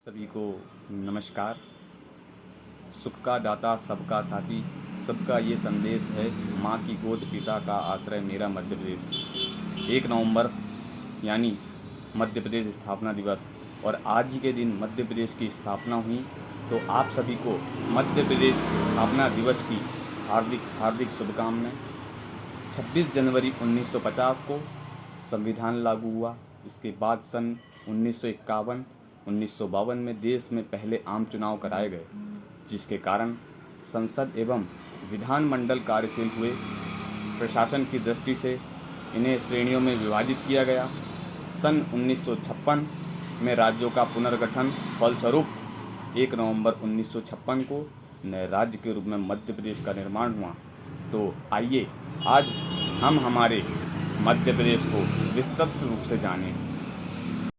सभी को नमस्कार। सुख का दाता सबका साथी, सबका ये संदेश है, माँ की गोद पिता का आश्रय मेरा मध्य प्रदेश। 1 नवंबर यानी मध्य प्रदेश स्थापना दिवस और आज ही के दिन मध्य प्रदेश की स्थापना हुई, तो आप सभी को मध्य प्रदेश स्थापना दिवस की हार्दिक हार्दिक शुभकामनाएं। 26 जनवरी 1950 को संविधान लागू हुआ। इसके बाद सन 1951-1952 में देश में पहले आम चुनाव कराए गए, जिसके कारण संसद एवं विधानमंडल कार्यशील हुए। प्रशासन की दृष्टि से इन्हें श्रेणियों में विभाजित किया गया। सन 1956 में राज्यों का पुनर्गठन फलस्वरूप 1 नवंबर 1956 को नए राज्य के रूप में मध्य प्रदेश का निर्माण हुआ। तो आइए आज हम हमारे मध्य प्रदेश को विस्तृत रूप से जानें।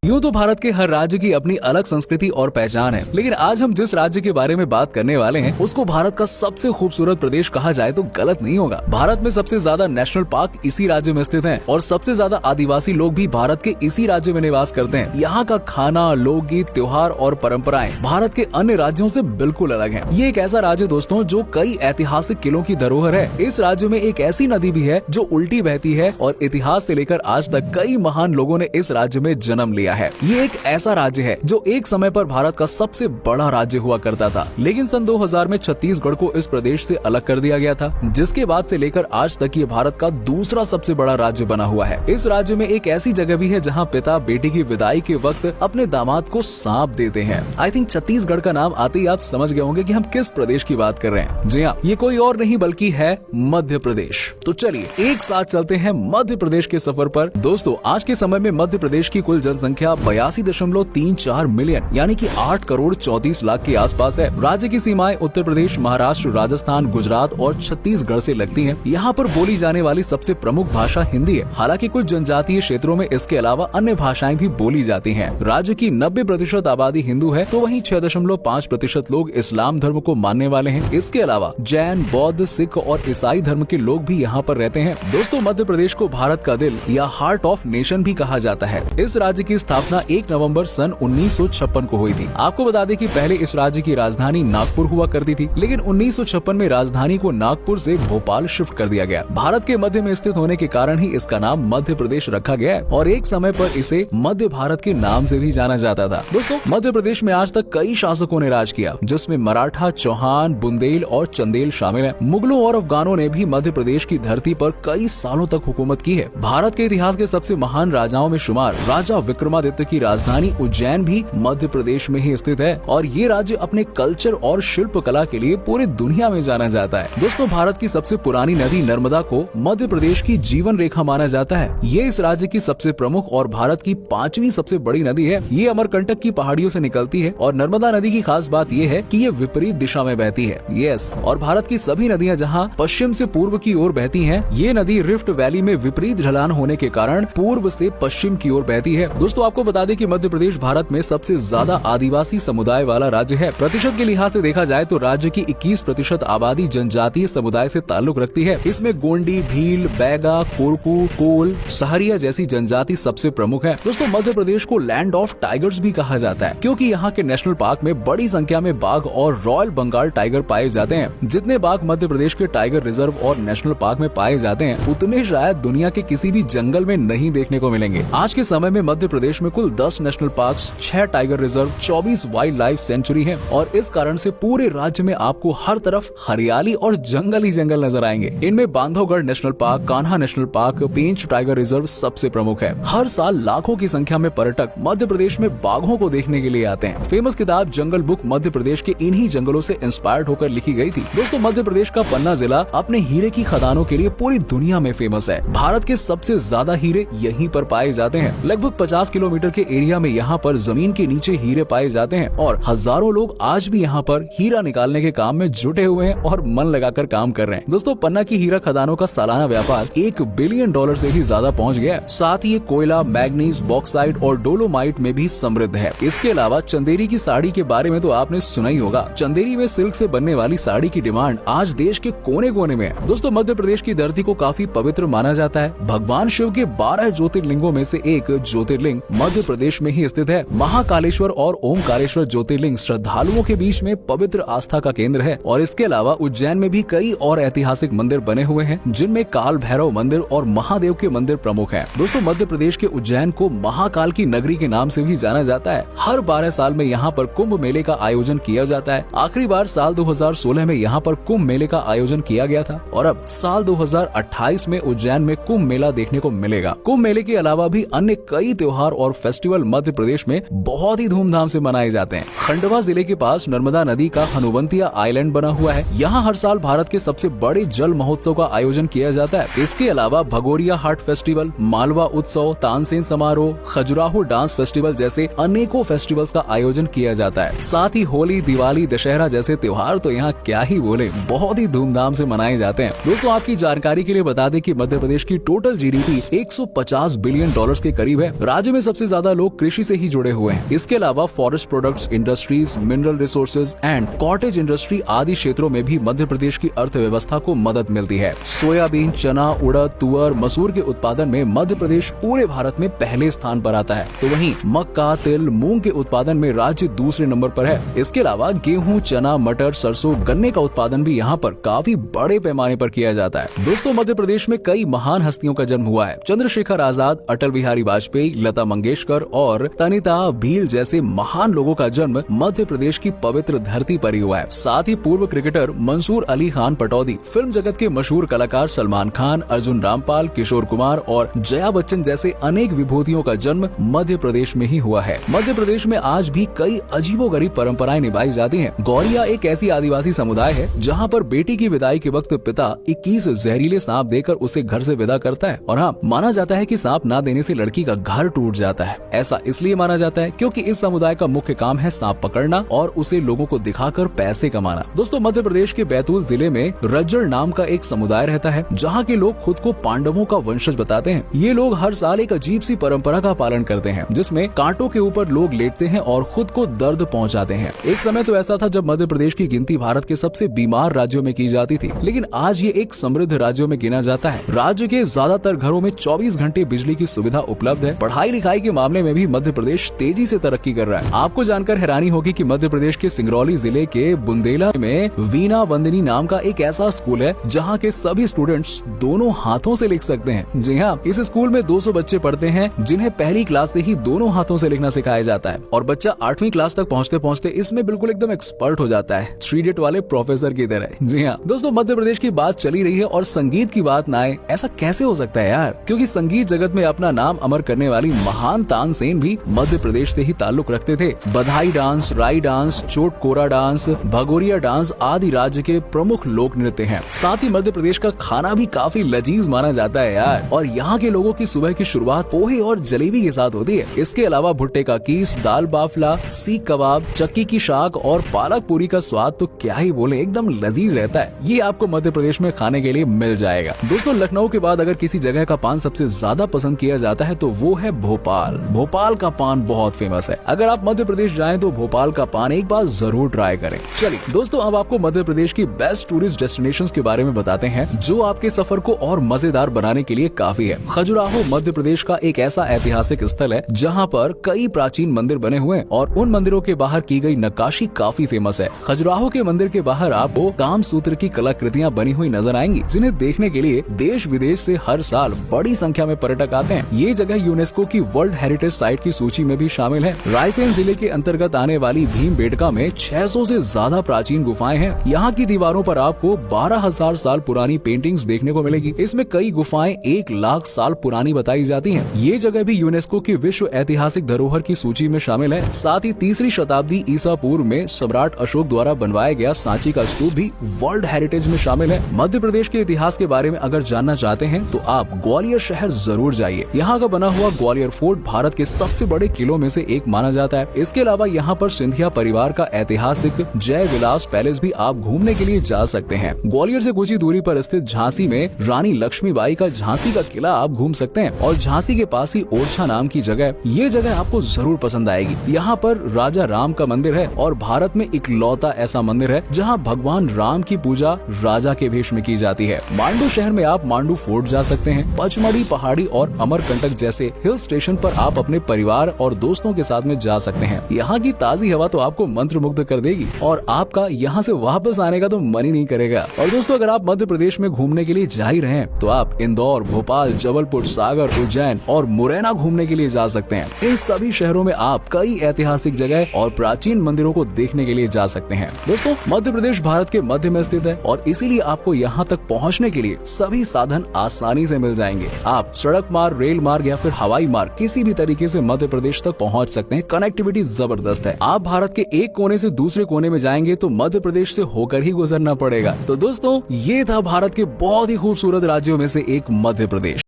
यूं तो भारत के हर राज्य की अपनी अलग संस्कृति और पहचान है, लेकिन आज हम जिस राज्य के बारे में बात करने वाले हैं उसको भारत का सबसे खूबसूरत प्रदेश कहा जाए तो गलत नहीं होगा। भारत में सबसे ज्यादा नेशनल पार्क इसी राज्य में स्थित हैं और सबसे ज्यादा आदिवासी लोग भी भारत के इसी राज्य में निवास करते हैं। यहाँ का खाना, लोकगीत, त्योहार और परंपराएं भारत के अन्य राज्यों से बिल्कुल अलग है। ये एक ऐसा राज्य दोस्तों जो कई ऐतिहासिक किलों की धरोहर है। इस राज्य में एक ऐसी नदी भी है जो उल्टी बहती है और इतिहास से लेकर आज तक कई महान लोगों ने इस राज्य में जन्म लिया है। ये एक ऐसा राज्य है जो एक समय पर भारत का सबसे बड़ा राज्य हुआ करता था, लेकिन सन 2000 में छत्तीसगढ़ को इस प्रदेश से अलग कर दिया गया था, जिसके बाद से लेकर आज तक ये भारत का दूसरा सबसे बड़ा राज्य बना हुआ है। इस राज्य में एक ऐसी जगह भी है जहाँ पिता बेटी की विदाई के वक्त अपने दामाद को सांप देते हैं। आई थिंक छत्तीसगढ़ का नाम आते ही आप समझ गए होंगे कि हम किस प्रदेश की बात कर रहे हैं। जी हाँ, ये कोई और नहीं बल्कि है मध्य प्रदेश। तो चलिए एक साथ चलते हैं मध्य प्रदेश के सफर पर। दोस्तों, आज के समय में मध्य प्रदेश की कुल जनसंख्या 82.34 मिलियन यानी कि 8 करोड़ 34 लाख के आसपास है। राज्य की सीमाएं उत्तर प्रदेश, महाराष्ट्र, राजस्थान, गुजरात और छत्तीसगढ़ से लगती हैं। यहाँ पर बोली जाने वाली सबसे प्रमुख भाषा हिंदी है। हालांकि कुछ जनजातीय क्षेत्रों में इसके अलावा अन्य भाषाएं भी बोली जाती हैं। राज्य की 90% आबादी हिंदू है, तो वहीं 6.5% लोग इस्लाम धर्म को मानने वाले हैं। इसके अलावा जैन, बौद्ध, सिख और ईसाई धर्म के लोग भी यहाँ पर रहते हैं। दोस्तों, मध्य प्रदेश को भारत का दिल या हार्ट ऑफ नेशन भी कहा जाता है। इस राज्य की स्थापना 1 नवंबर सन 1956 को हुई थी। आपको बता दें कि पहले इस राज्य की राजधानी नागपुर हुआ करती थी, लेकिन 1956 में राजधानी को नागपुर से भोपाल शिफ्ट कर दिया गया। भारत के मध्य में स्थित होने के कारण ही इसका नाम मध्य प्रदेश रखा गया है और एक समय पर इसे मध्य भारत के नाम से भी जाना जाता था। दोस्तों, मध्य प्रदेश में आज तक कई शासकों ने राज किया, जिसमें मराठा, चौहान, बुंदेल और चंदेल शामिल है। मुगलों और अफगानों ने भी मध्य प्रदेश की धरती पर कई सालों तक हुकूमत की है। भारत के इतिहास के सबसे महान राजाओं में शुमार राजा विक्रमादित्य की राजधानी उज्जैन भी मध्य प्रदेश में ही स्थित है और ये राज्य अपने कल्चर और शिल्प कला के लिए पूरी दुनिया में जाना जाता है। दोस्तों, भारत की सबसे पुरानी नदी नर्मदा को मध्य प्रदेश की जीवन रेखा माना जाता है। ये इस राज्य की सबसे प्रमुख और भारत की 5वीं सबसे बड़ी नदी है। ये अमरकंटक की पहाड़ियों से निकलती है और नर्मदा नदी की खास बात ये है कि ये विपरीत दिशा में बहती है। यस, और भारत की सभी नदियाँ जहाँ पश्चिम से पूर्व की ओर बहती है, ये नदी रिफ्ट वैली में विपरीत ढलान होने के कारण पूर्व से पश्चिम की ओर बहती है। दोस्तों, आपको बता दें कि मध्य प्रदेश भारत में सबसे ज्यादा आदिवासी समुदाय वाला राज्य है। प्रतिशत के लिहाज से देखा जाए तो राज्य की 21% आबादी जनजातीय समुदाय से ताल्लुक रखती है। इसमें गोंडी, भील, बैगा, कोरकू, कोल, सहरिया जैसी जनजाति सबसे प्रमुख है। दोस्तों, मध्य प्रदेश को लैंड ऑफ टाइगर्स भी कहा जाता है, क्योंकि यहाँ के नेशनल पार्क में बड़ी संख्या में बाघ और रॉयल बंगाल टाइगर पाए जाते हैं। जितने बाघ मध्य प्रदेश के टाइगर रिजर्व और नेशनल पार्क में पाए जाते हैं, उतने शायद दुनिया के किसी भी जंगल में नहीं देखने को मिलेंगे। आज के समय में मध्य प्रदेश में कुल 10 national parks, 6 tiger reserve, 24 wild life sanctuary है और इस कारण से पूरे राज्य में आपको हर तरफ हरियाली और जंगल ही जंगल नजर आएंगे। इनमें Bandhavgarh national park, Kanha national park, Pench tiger reserve सबसे प्रमुख है। हर साल लाखों की संख्या में पर्यटक मध्य प्रदेश में बाघों को देखने के लिए आते हैं। फेमस किताब जंगल बुक मध्य प्रदेश के इन्हीं जंगलों से इंस्पायर्ड होकर लिखी गई थी। दोस्तों, मध्य प्रदेश का पन्ना जिला अपने हीरे की खदानों के लिए पूरी दुनिया में फेमस है। भारत के सबसे ज्यादा हीरे यहीं पर पाए जाते हैं। लगभग 50 किलोमीटर के एरिया में यहाँ पर जमीन के नीचे हीरे पाए जाते हैं और हजारों लोग आज भी यहाँ पर हीरा निकालने के काम में जुटे हुए हैं और मन लगाकर काम कर रहे हैं। दोस्तों, पन्ना की हीरा खदानों का सालाना व्यापार $1 बिलियन से भी ज्यादा पहुँच गया है। साथ ही ये कोयला, मैग्नीज, बॉक्साइट और डोलोमाइट में भी समृद्ध है। इसके अलावा चंदेरी की साड़ी के बारे में तो आपने सुना ही होगा। चंदेरी में सिल्क से बनने वाली साड़ी की डिमांड आज देश के कोने कोने में है। दोस्तों, मध्य प्रदेश की धरती को काफी पवित्र माना जाता है। भगवान शिव के 12 ज्योतिर्लिंगों में से एक ज्योतिर्लिंग मध्य प्रदेश में ही स्थित है। महाकालेश्वर और ओमकारेश्वर ज्योतिर्लिंग श्रद्धालुओं के बीच में पवित्र आस्था का केंद्र है और इसके अलावा उज्जैन में भी कई और ऐतिहासिक मंदिर बने हुए हैं, जिनमें काल भैरव मंदिर और महादेव के मंदिर प्रमुख हैं। दोस्तों, मध्य प्रदेश के उज्जैन को महाकाल की नगरी के नाम से भी जाना जाता है। हर 12 साल में यहाँ पर कुंभ मेले का आयोजन किया जाता है। आखिरी बार साल 2016 में यहाँ पर कुंभ मेले का आयोजन किया गया था और अब साल 2028 में उज्जैन में कुंभ मेला देखने को मिलेगा। कुंभ मेले के अलावा भी अन्य कई त्योहार और फेस्टिवल मध्य प्रदेश में बहुत ही धूमधाम से मनाए जाते हैं। खंडवा जिले के पास नर्मदा नदी का हनुवंतिया आइलैंड बना हुआ है। यहाँ हर साल भारत के सबसे बड़े जल महोत्सव का आयोजन किया जाता है। इसके अलावा भगोरिया हाट फेस्टिवल, मालवा उत्सव, तानसेन समारोह, खजुराहो डांस फेस्टिवल जैसे अनेकों फेस्टिवल्स का आयोजन किया जाता है। साथ ही होली, दिवाली, दशहरा जैसे त्योहार तो यहाँ क्या ही बोले, बहुत ही धूमधाम से मनाए जाते हैं। दोस्तों, आपकी जानकारी के लिए बता दें कि मध्य प्रदेश की टोटल जीडीपी 150 बिलियन डॉलर्स के करीब है। राज्य में सबसे ज्यादा लोग कृषि से ही जुड़े हुए हैं। इसके अलावा forest products industries, mineral resources and cottage industry आदि क्षेत्रों में भी मध्य प्रदेश की अर्थव्यवस्था को मदद मिलती है। सोयाबीन, चना, उड़द, तुअर, मसूर के उत्पादन में मध्य प्रदेश पूरे भारत में पहले स्थान पर आता है, तो वहीं मक्का, तिल, मूंग के उत्पादन में राज्य दूसरे नंबर पर है। इसके अलावा गेहूं, चना, मटर, सरसों, गन्ने का उत्पादन भी यहाँ पर काफी बड़े पैमाने पर किया जाता है। दोस्तों, मध्य प्रदेश में कई महान हस्तियों का जन्म हुआ है। चंद्रशेखर आजाद, अटल बिहारी वाजपेयी, लता मंगेशकर और तनिता भील जैसे महान लोगों का जन्म मध्य प्रदेश की पवित्र धरती पर ही हुआ है। साथ ही पूर्व क्रिकेटर मंसूर अली खान पटौदी, फिल्म जगत के मशहूर कलाकार सलमान खान, अर्जुन रामपाल, किशोर कुमार और जया बच्चन जैसे अनेक विभूतियों का जन्म मध्य प्रदेश में ही हुआ है। मध्य प्रदेश में आज भी कई अजीबोगरीब परंपराएं निभाई जाती हैं। गौरिया एक ऐसी आदिवासी समुदाय है जहां पर बेटी की विदाई के वक्त पिता 21 जहरीले सांप देकर उसे घर से विदा करता है और हाँ, माना जाता है कि सांप ना देने से लड़की का घर टूट जाता है। ऐसा इसलिए माना जाता है क्योंकि इस समुदाय का मुख्य काम है सांप पकड़ना और उसे लोगों को दिखाकर पैसे कमाना। दोस्तों, मध्य प्रदेश के बैतूल जिले में रज्जड़ नाम का एक समुदाय रहता है जहाँ के लोग खुद को पांडवों का वंशज बताते हैं। ये लोग हर साल एक अजीब सी परंपरा का पालन करते हैं जिसमें कांटों के ऊपर लोग लेटते हैं और खुद को दर्द पहुंचाते हैं। एक समय तो ऐसा था जब मध्य प्रदेश की गिनती भारत के सबसे बीमार राज्यों में की जाती थी, लेकिन आज ये एक समृद्ध राज्यों में गिना जाता है। राज्य के ज्यादातर घरों में 24 घंटे बिजली की सुविधा उपलब्ध है। पढ़ाई लिखाई के मामले में भी मध्य प्रदेश तेजी से तरक्की कर रहा है। आपको जानकर हैरानी होगी कि मध्य प्रदेश के सिंगरौली जिले के बुंदेला में वीणा वंदनी नाम का एक ऐसा स्कूल है जहाँ के सभी स्टूडेंट्स दोनों हाथों से लिख सकते हैं। जी हाँ, इस स्कूल में 200 बच्चे पढ़ते हैं जिन्हें पहली क्लास से ही दोनों हाथों से लिखना सिखाया जाता है और बच्चा 8वीं क्लास तक पहुँचते पहुँचते इसमें बिल्कुल एकदम एक्सपर्ट हो जाता है, 3 इडियट वाले प्रोफेसर की तरह। जी हाँ दोस्तों, मध्य प्रदेश की बात चली रही है और संगीत की बात ना आए, ऐसा कैसे हो सकता है यार, क्योंकि संगीत जगत में अपना नाम अमर करने वाली महान तानसेन भी मध्य प्रदेश से ही ताल्लुक रखते थे। बधाई डांस, राई डांस, चोट कोरा डांस, भगोरिया डांस आदि राज्य के प्रमुख लोक नृत्य हैं। साथ ही मध्य प्रदेश का खाना भी काफी लजीज माना जाता है यार, और यहाँ के लोगों की सुबह की शुरुआत पोहे और जलेबी के साथ होती है। इसके अलावा भुट्टे का कीस, दाल बाफला, सीख कबाब, चक्की की शाक और पालक पूरी का स्वाद तो क्या ही बोले, एकदम लजीज रहता है। ये आपको मध्य प्रदेश में खाने के लिए मिल जाएगा। दोस्तों, लखनऊ के बाद अगर किसी जगह का पान सबसे ज्यादा पसंद किया जाता है तो वो है भोपाल। भोपाल का पान बहुत फेमस है। अगर आप मध्य प्रदेश जाएं तो भोपाल का पान एक बार जरूर ट्राई करें। चलिए दोस्तों, अब आपको मध्य प्रदेश की बेस्ट टूरिस्ट डेस्टिनेशंस के बारे में बताते हैं जो आपके सफर को और मजेदार बनाने के लिए काफी है। खजुराहो मध्य प्रदेश का एक ऐसा ऐतिहासिक स्थल है जहाँ पर कई प्राचीन मंदिर बने हुए हैं और उन मंदिरों के बाहर की गई नक्काशी काफी फेमस है। खजुराहो के मंदिर के बाहर आपको कामसूत्र की कलाकृतियाँ बनी हुई नजर आएंगी, जिन्हें देखने के लिए देश विदेश से हर साल बड़ी संख्या में पर्यटक आते हैं। ये जगह यूनेस्को की वर्ल्ड हेरिटेज साइट की सूची में भी शामिल है। रायसेन जिले के अंतर्गत आने वाली भीमबेटका में 600 से ज्यादा प्राचीन गुफाएं हैं। यहाँ की दीवारों पर आपको 12,000 साल पुरानी पेंटिंग्स देखने को मिलेगी। इसमें कई गुफाएं 1 लाख साल पुरानी बताई जाती हैं। ये जगह भी यूनेस्को की विश्व ऐतिहासिक धरोहर की सूची में शामिल है। साथ ही 3री शताब्दी ईसा पूर्व में सम्राट अशोक द्वारा बनवाया गया सांची का स्तूप भी वर्ल्ड हेरिटेज में शामिल है। मध्य प्रदेश के इतिहास के बारे में अगर जानना चाहते हैं तो आप ग्वालियर शहर जरूर जाइए। यहाँ का बना हुआ ग्वालियर फोर्ट भारत के सबसे बड़े किलों में से एक माना जाता है। इसके अलावा यहाँ पर सिंधिया परिवार का ऐतिहासिक जय विलास पैलेस भी आप घूमने के लिए जा सकते हैं। ग्वालियर से कुछ ही दूरी पर स्थित झांसी में रानी लक्ष्मीबाई का झांसी का किला आप घूम सकते हैं और झांसी के पास ही ओरछा नाम की जगह, ये जगह आपको जरूर पसंद आएगी। यहाँ पर राजा राम का मंदिर है और भारत में इकलौता ऐसा मंदिर है जहाँ भगवान राम की पूजा राजा के भेष में की जाती है। मांडू शहर में आप मांडू फोर्ट जा सकते हैं। पचमढ़ी पहाड़ी और अमरकंटक जैसे हिल स्टेशन पर आप अपने परिवार और दोस्तों के साथ में जा सकते हैं। यहाँ की ताज़ी हवा तो आपको मंत्रमुग्ध कर देगी और आपका यहाँ से वापस आने का तो मन ही नहीं करेगा। और दोस्तों, अगर आप मध्य प्रदेश में घूमने के लिए जा ही रहे हैं तो आप इंदौर, भोपाल, जबलपुर, सागर, उज्जैन और मुरैना घूमने के लिए जा सकते हैं। इन सभी शहरों में आप कई ऐतिहासिक जगह और प्राचीन मंदिरों को देखने के लिए जा सकते हैं। दोस्तों, मध्य प्रदेश भारत के मध्य में स्थित है और इसीलिए आपको यहाँ तक पहुँचने के लिए सभी साधन आसानी से मिल जाएंगे। आप सड़क मार्ग, रेल मार्ग या फिर हवाई मार्ग किसी भी तरीके से मध्य प्रदेश तक पहुँच सकते हैं। कनेक्टिविटी जबरदस्त है। आप भारत के एक कोने से दूसरे कोने में जाएंगे तो मध्य प्रदेश से होकर ही गुजरना पड़ेगा। तो दोस्तों, ये था भारत के बहुत ही खूबसूरत राज्यों में से एक मध्य प्रदेश।